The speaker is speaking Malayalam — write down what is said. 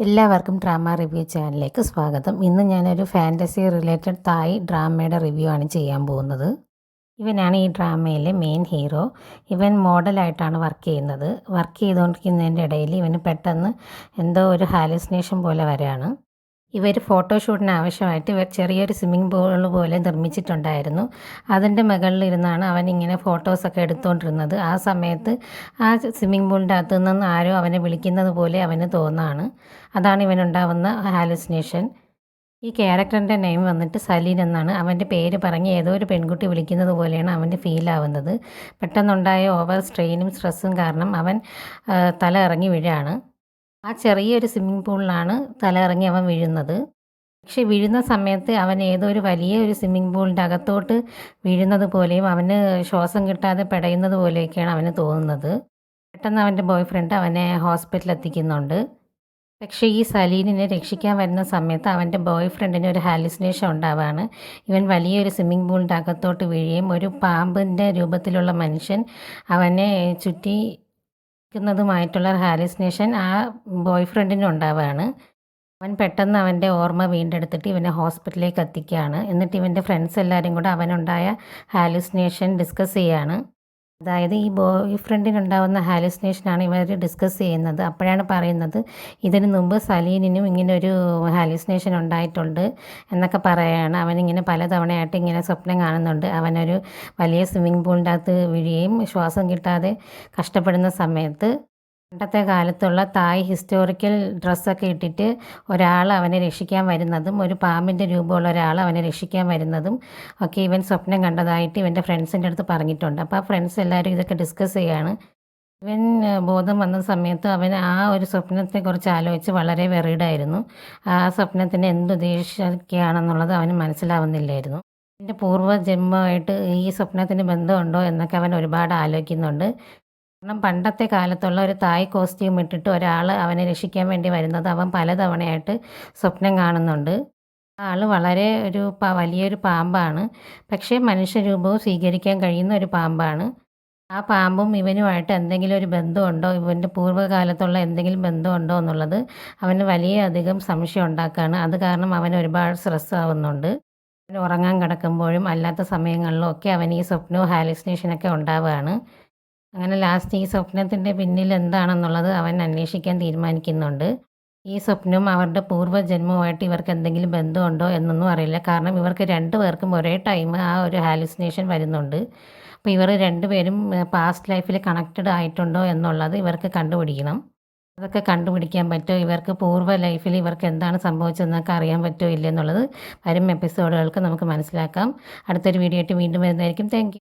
എല്ലാവർക്കും ഡ്രാമ റിവ്യൂ ചാനലിലേക്ക് സ്വാഗതം. ഇന്ന് ഞാനൊരു ഫാൻറ്റസി റിലേറ്റഡ് തായ് ഡ്രാമയുടെ റിവ്യൂ ആണ് ചെയ്യാൻ പോകുന്നത്. ഇവനാണ് ഈ ഡ്രാമയിലെ മെയിൻ ഹീറോ. ഇവൻ മോഡലായിട്ടാണ് വർക്ക് ചെയ്യുന്നത്. വർക്ക് ചെയ്തുകൊണ്ടിരിക്കുന്നതിൻ്റെ ഇടയിൽ ഇവന് പെട്ടെന്ന് എന്തോ ഒരു ഹാലുസിനേഷൻ പോലെ വരികയാണ്. ഇവർ ഫോട്ടോഷൂട്ടിന് ആവശ്യമായിട്ട് ചെറിയൊരു സ്വിമ്മിംഗ് പൂൾ പോലെ നിർമ്മിച്ചിട്ടുണ്ടായിരുന്നു. അതിൻ്റെ മുകളിലിരുന്നാണ് അവനിങ്ങനെ ഫോട്ടോസൊക്കെ എടുത്തുകൊണ്ടിരുന്നത്. ആ സമയത്ത് ആ സ്വിമ്മിംഗ് പൂളിൻ്റെ അകത്തു നിന്ന് ആരോ അവനെ വിളിക്കുന്നത് പോലെ അവന് തോന്നുകയാണ്. അതാണ് ഇവനുണ്ടാവുന്ന ഹാലുസിനേഷൻ. ഈ ക്യാരക്ടറിൻ്റെ നെയിം വന്നിട്ട് സലീൻ എന്നാണ്. അവൻ്റെ പേര് പറഞ്ഞ് ഏതോ ഒരു പെൺകുട്ടി വിളിക്കുന്നത് പോലെയാണ് അവൻ്റെ ഫീൽ ആവുന്നത്. പെട്ടെന്നുണ്ടായ ഓവർ സ്ട്രെയിനും സ്ട്രെസ്സും കാരണം അവൻ തല ഇറങ്ങി വീഴുകയാണ്. ആ ചെറിയൊരു സ്വിമ്മിംഗ് പൂളിലാണ് തല ഇറങ്ങി അവൻ വീഴുന്നത്. പക്ഷെ വീഴുന്ന സമയത്ത് അവൻ ഏതോ ഒരു വലിയ ഒരു സ്വിമ്മിംഗ് പൂളിൻ്റെ അകത്തോട്ട് വീഴുന്നത് പോലെയും അവന് ശ്വാസം കിട്ടാതെ പിടയുന്നത് പോലെയൊക്കെയാണ് അവന് തോന്നുന്നത്. പെട്ടെന്ന് അവൻ്റെ ബോയ് ഫ്രണ്ട് അവനെ ഹോസ്പിറ്റലിൽ എത്തിക്കുന്നുണ്ട്. പക്ഷേ ഈ സലീനിനെ രക്ഷിക്കാൻ വരുന്ന സമയത്ത് അവൻ്റെ ബോയ് ഫ്രണ്ടിന് ഒരു ഹാലുസിനേഷൻ ഉണ്ടാവുകയാണ്. ഇവൻ വലിയൊരു സ്വിമ്മിംഗ് പൂളിൻ്റെ അകത്തോട്ട് വീഴുകയും ഒരു പാമ്പിൻ്റെ രൂപത്തിലുള്ള മനുഷ്യൻ അവനെ ചുറ്റി ുന്നതുമായിട്ടുള്ള ഹാലുസിനേഷൻ ആ ബോയ് ഫ്രണ്ടിനും ഉണ്ടാവുകയാണ്. അവൻ പെട്ടെന്ന് അവൻ്റെ ഓർമ്മ വീണ്ടെടുത്തിട്ട് ഇവനെ ഹോസ്പിറ്റലിലേക്ക് എത്തിക്കുകയാണ്. എന്നിട്ട് ഇവൻ്റെ ഫ്രണ്ട്സ് എല്ലാവരും കൂടെ അവനുണ്ടായ ഹാലുസിനേഷൻ ഡിസ്കസ് ചെയ്യുകയാണ്. അതായത് ഈ ബോയ് ഫ്രണ്ടിനുണ്ടാവുന്ന ഹാലുസിനേഷനാണ് ഇവർ ഡിസ്കസ് ചെയ്യുന്നത്. അപ്പോഴാണ് പറയുന്നത് ഇതിനു മുമ്പ് സലീനിനും ഇങ്ങനൊരു ഹാലുസിനേഷൻ ഉണ്ടായിട്ടുണ്ട് എന്നൊക്കെ പറയുകയാണ്. അവനിങ്ങനെ പലതവണയായിട്ട് ഇങ്ങനെ സ്വപ്നം കാണുന്നുണ്ട്. അവനൊരു വലിയ സ്വിമ്മിംഗ് പൂളിൻ്റെ അകത്ത് വീഴുകയും ശ്വാസം കിട്ടാതെ കഷ്ടപ്പെടുന്ന സമയത്ത് പണ്ടത്തെ കാലത്തുള്ള തായ് ഹിസ്റ്റോറിക്കൽ ഡ്രസ്സൊക്കെ ഇട്ടിട്ട് ഒരാൾ അവനെ രക്ഷിക്കാൻ വരുന്നതും ഒരു പാമ്പിൻ്റെ രൂപമുള്ള ഒരാൾ അവനെ രക്ഷിക്കാൻ വരുന്നതും ഒക്കെ ഇവൻ സ്വപ്നം കണ്ടതായിട്ട് ഇവൻ്റെ ഫ്രണ്ട്സിൻ്റെ അടുത്ത് പറഞ്ഞിട്ടുണ്ട്. അപ്പോൾ ആ ഫ്രണ്ട്സ് എല്ലാവരും ഇതൊക്കെ ഡിസ്കസ് ചെയ്യുകയാണ്. ഇവൻ ബോധം വന്ന സമയത്ത് അവൻ ആ ഒരു സ്വപ്നത്തെക്കുറിച്ച് ആലോചിച്ച് വളരെ വെറീഡായിരുന്നു. ആ സ്വപ്നത്തിന് എന്തുദ്ദേശിക്കുകയാണെന്നുള്ളത് അവന് മനസ്സിലാവുന്നില്ലായിരുന്നു. എൻ്റെ പൂർവ്വജന്മമായിട്ട് ഈ സ്വപ്നത്തിന് ബന്ധമുണ്ടോ എന്നൊക്കെ അവൻ ഒരുപാട് ആലോചിക്കുന്നുണ്ട്. കാരണം പണ്ടത്തെ കാലത്തുള്ള ഒരു തായ് കോസ്റ്റ്യൂം ഇട്ടിട്ട് ഒരാൾ അവനെ രക്ഷിക്കാൻ വേണ്ടി വരുന്നത് അവൻ പലതവണയായിട്ട് സ്വപ്നം കാണുന്നുണ്ട്. ആ ആൾ വളരെ ഒരു വലിയൊരു പാമ്പാണ്. പക്ഷേ മനുഷ്യരൂപവും സ്വീകരിക്കാൻ കഴിയുന്ന ഒരു പാമ്പാണ്. ആ പാമ്പും ഇവനുമായിട്ട് എന്തെങ്കിലും ഒരു ബന്ധമുണ്ടോ, ഇവൻ്റെ പൂർവ്വകാലത്തുള്ള എന്തെങ്കിലും ബന്ധമുണ്ടോ എന്നുള്ളത് അവന് വലിയധികം സംശയം ഉണ്ടാക്കുകയാണ്. അത് കാരണം അവൻ ഒരുപാട് സ്ട്രെസ് ആവുന്നുണ്ട്. അവൻ ഉറങ്ങാൻ കിടക്കുമ്പോഴും അല്ലാത്ത സമയങ്ങളിലും ഒക്കെ അവൻ ഈ സ്വപ്നവും ഹാലുസിനേഷനൊക്കെ ഉണ്ടാവുകയാണ്. അങ്ങനെ ലാസ്റ്റ് ഈ സ്വപ്നത്തിൻ്റെ പിന്നിൽ എന്താണെന്നുള്ളത് അവൻ അന്വേഷിക്കാൻ തീരുമാനിക്കുന്നുണ്ട്. ഈ സ്വപ്നവും അവരുടെ പൂർവ്വജന്മവുമായിട്ട് ഇവർക്ക് എന്തെങ്കിലും ബന്ധമുണ്ടോ എന്നൊന്നും അറിയില്ല. കാരണം ഇവർക്ക് രണ്ടുപേർക്കും ഒരേ ടൈം ആ ഒരു ഹാലുസിനേഷൻ വരുന്നുണ്ട്. അപ്പോൾ ഇവർ രണ്ടുപേരും പാസ്റ്റ് ലൈഫിൽ കണക്റ്റഡ് ആയിട്ടുണ്ടോ എന്നുള്ളത് ഇവർക്ക് കണ്ടുപിടിക്കണം. അതൊക്കെ കണ്ടുപിടിക്കാൻ പറ്റുമോ, ഇവർക്ക് പൂർവ്വ ലൈഫിൽ ഇവർക്ക് എന്താണ് സംഭവിച്ചതെന്നൊക്കെ അറിയാൻ പറ്റുമോ ഇല്ലെന്നുള്ളത് വരും എപ്പിസോഡുകൾക്ക് നമുക്ക് മനസ്സിലാക്കാം. അടുത്തൊരു വീഡിയോ ആയിട്ട് വീണ്ടും വരുന്നതായിരിക്കും. Thank you.